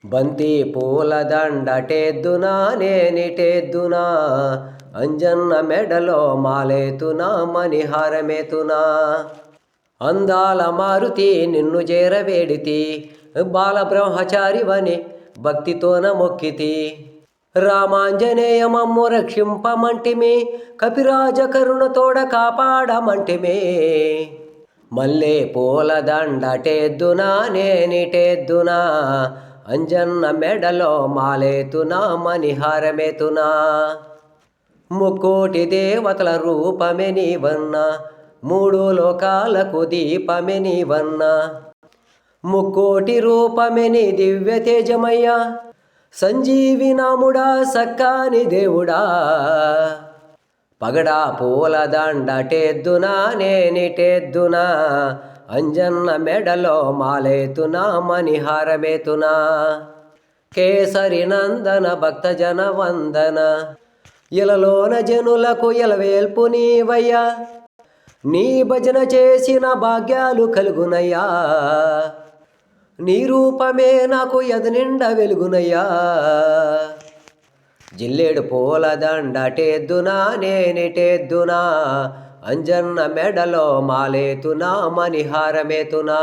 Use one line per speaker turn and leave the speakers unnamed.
బంతి పూల దండటేద్దునా నేనిటేద్దునా, అంజన్న మెడలో మాలేతునా మణిహారమేతునా. అందాల మారుతి నిన్ను చేరవేడితి, బాలబ్రహ్మచారివని భక్తితోన మొక్కితి. రామాంజనేయ మమ్ము రక్షింపమంటిమి, కపిరాజ కరుణతోడ కాపాడమంటిమి. మల్లె పూల దండటేద్దునా నేనిటేద్దునా, అంజన్న మెడలో మాలేతునా మణిహారమేతునా. ముక్కోటి దేవతల రూపమే నీవన్న, మూడు లోకాలకు దీపమే నీవన్న. ముక్కోటి రూపమే నీ దివ్య తేజమయ్యా, సంజీవి నాముడా సక్కాని దేవుడా. పగడా పూల దండటేద్దునా నేనిటేద్దునా, అంజన్న మెడలో మాలేతునా మణిహారమేతునా. కేసరి నందన భక్తజన వందన, ఇలలోన జనులకు ఇలవేల్పు నీవయ్యా. నీ భజన చేసిన భాగ్యాలు కలుగునయ్యా, నీ రూపమే నాకు ఎదనిండ వెలుగునయ్యా. జిల్లేడు పూల దండటేద్దునా నేనిటేద్దునా, అంజన్న మెడలో మాలేతునా మణిహారమేతునా.